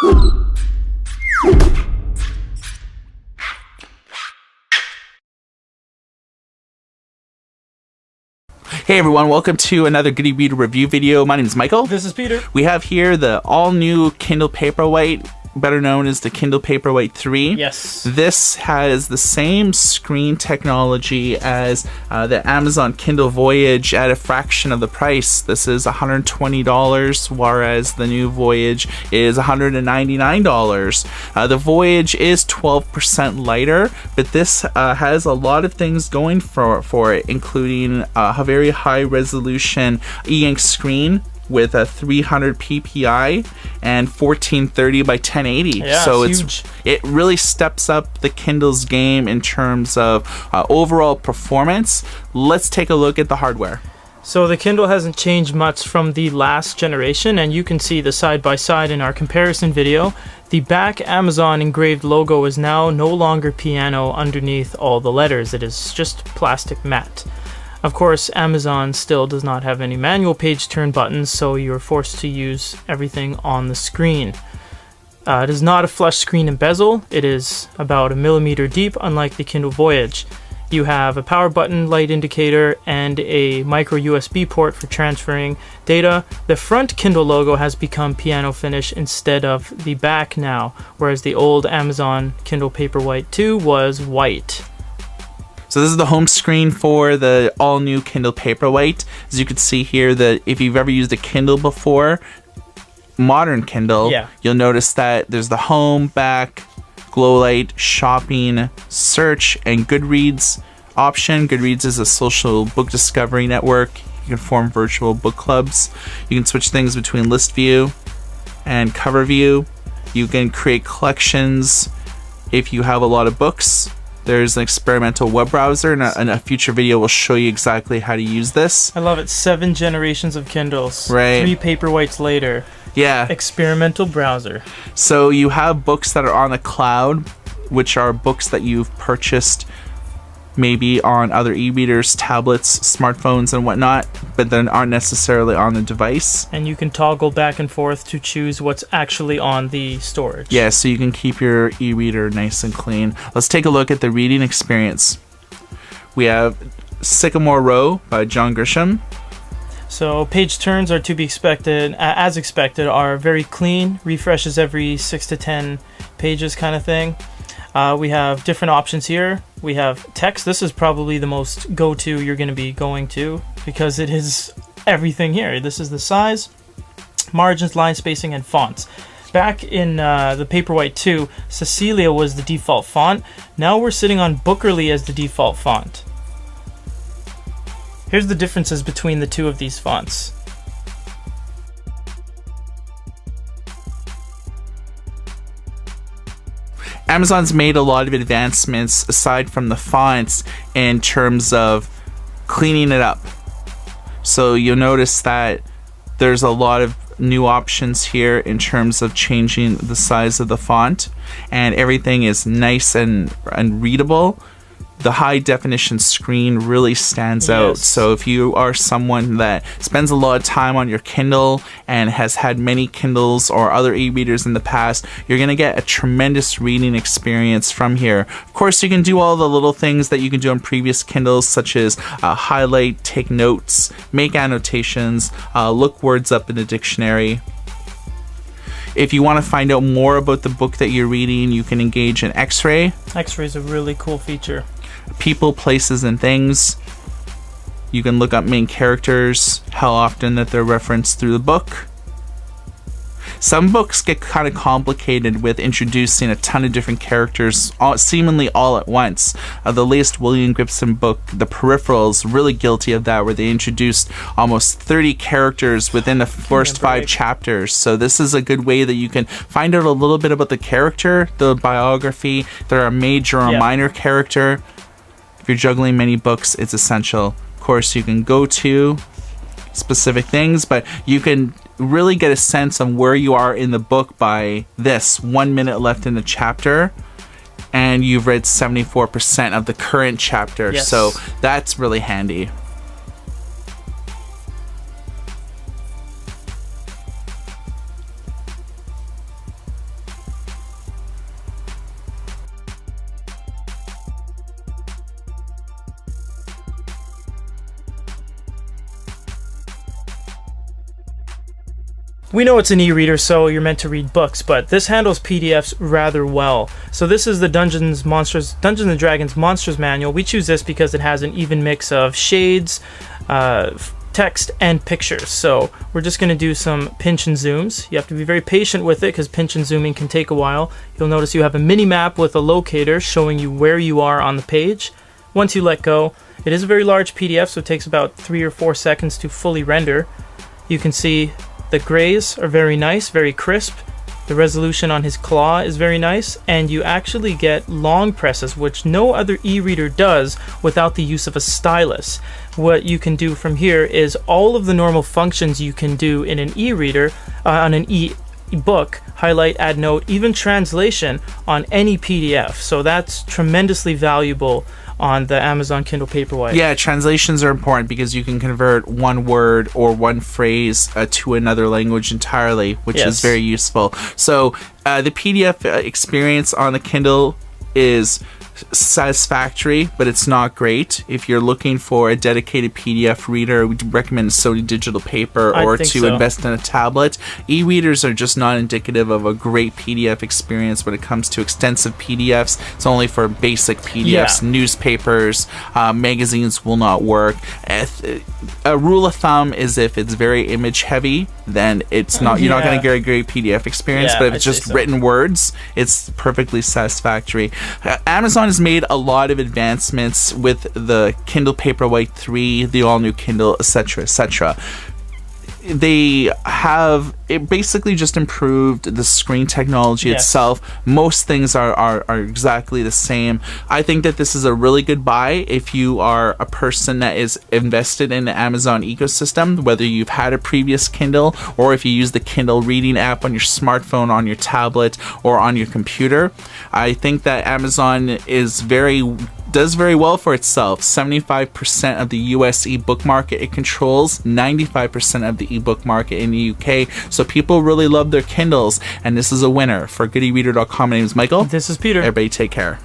Hey everyone, welcome to another Good e-Reader review video. My name is Michael. This is Peter. We have here the all-new Kindle Paperwhite, better known as the Kindle Paperwhite 3. Yes. This has the same screen technology as the Amazon Kindle Voyage at a fraction of the price. This is $120, whereas the new Voyage is $199. The Voyage is 12% lighter, but this has a lot of things going for it, including a very high-resolution e-ink screen with a 300 ppi and 1430 by 1080. Yeah, so it's huge. It really steps up the Kindle's game in terms of overall performance. Let's take a look at the hardware. So the Kindle hasn't changed much from the last generation, and you can see the side-by-side in our comparison video. The back Amazon engraved logo is now no longer piano underneath all the letters. It is just plastic matte. Of course, Amazon still does not have any manual page turn buttons, so you're forced to use everything on the screen. It is not a flush screen and bezel. It is about 1 millimeter deep, unlike the Kindle Voyage. You have a power button, light indicator, and a micro USB port for transferring data. The front Kindle logo has become piano finish instead of the back now, whereas the old Amazon Kindle Paperwhite 2 was white. So this is the home screen for the all-new Kindle Paperwhite. As you can see here, that if you've ever used a Kindle before, modern Kindle, you'll notice that there's the home, back, glow light, shopping, search, and Goodreads option. Goodreads is a social book discovery network. You can form virtual book clubs. You can switch things between list view and cover view. You can create collections if you have a lot of books. There's an experimental web browser, and a future video will show you exactly how to use this. I love it. 7 generations of Kindles. Right. 3 Paperwhites later. Yeah. Experimental browser. So you have books that are on the cloud, which are books that you've purchased maybe on other e-readers, tablets, smartphones, and whatnot, but then aren't necessarily on the device. And you can toggle back and forth to choose what's actually on the storage. Yeah, so you can keep your e-reader nice and clean. Let's take a look at the reading experience. We have Sycamore Row by John Grisham. So page turns are to be expected, as expected, are very clean, refreshes every 6 to 10 pages kind of thing. We have different options here. We have text. This is probably the most go-to you're going to be going to because it is everything here. This is the size, margins, line spacing, and fonts. Back in the Paperwhite 2, Cecilia was the default font. Now we're sitting on Bookerly as the default font. Here's the differences between the two of these fonts. Amazon's made a lot of advancements aside from the fonts in terms of cleaning it up. So you'll notice that there's a lot of new options here in terms of changing the size of the font, and everything is nice and readable. The high definition screen really stands out. So if you are someone that spends a lot of time on your Kindle and has had many Kindles or other e-readers in the past, you're going to get a tremendous reading experience from here. Of course, you can do all the little things that you can do on previous Kindles, such as highlight, take notes, make annotations, look words up in the dictionary. If you want to find out more about the book that you're reading, you can engage in X-ray. X-ray is a really cool feature. People, places, and things. You can look up main characters, how often that they're referenced through the book. Some books get kind of complicated with introducing a ton of different characters seemingly all at once. The latest William Gibson book, The Peripheral, is really guilty of that, where they introduced almost 30 characters within the first 5 chapters. So this is a good way that you can find out a little bit about the character, the biography, if they're a major or minor character. If you're juggling many books, it's essential. Of course, you can go to specific things, but you can really get a sense of where you are in the book by this 1 minute left in the chapter, and you've read 74% of the current chapter. So that's really handy. We know it's an e-reader, so you're meant to read books, but this handles PDFs rather well. So this is the Dungeons & Dragons Monsters Manual. We choose this because it has an even mix of shades, text, and pictures. So we're just going to do some pinch and zooms. You have to be very patient with it because pinch and zooming can take a while. You'll notice you have a mini map with a locator showing you where you are on the page. Once you let go, it is a very large PDF, so it takes about 3 or 4 seconds to fully render. You can see the grays are very nice, very crisp. The resolution on his claw is very nice, and you actually get long presses, which no other e-reader does without the use of a stylus. What you can do from here is all of the normal functions you can do in an e-reader, on an e-book, highlight, add note, even translation on any PDF. So that's tremendously valuable on the Amazon Kindle Paperwhite. Yeah, translations are important because you can convert one word or one phrase to another language entirely, which is very useful. So the PDF experience on the Kindle is satisfactory, but it's not great. If you're looking for a dedicated PDF reader, we recommend Sony Digital Paper or to invest in a tablet. E-readers are just not indicative of a great PDF experience when it comes to extensive PDFs. It's only for basic PDFs. Newspapers, magazines will not work. A rule of thumb is if it's very image heavy, then it's not, you're not going to get a great PDF experience, but if it's just written words, it's perfectly satisfactory. Amazon has made a lot of advancements with the Kindle Paperwhite 3, the all-new Kindle, etc., etc. They have basically just improved the screen technology itself. Most things are exactly the same. I think that this is a really good buy if you are a person that is invested in the Amazon ecosystem, whether you've had a previous Kindle or if you use the Kindle reading app on your smartphone, on your tablet, or on your computer. I think that Amazon does very well for itself. 75% of the US ebook market it controls, 95% of the ebook market in the UK. So people really love their Kindles, and this is a winner. For goodereader.com, my name is Michael. This is Peter. Everybody take care.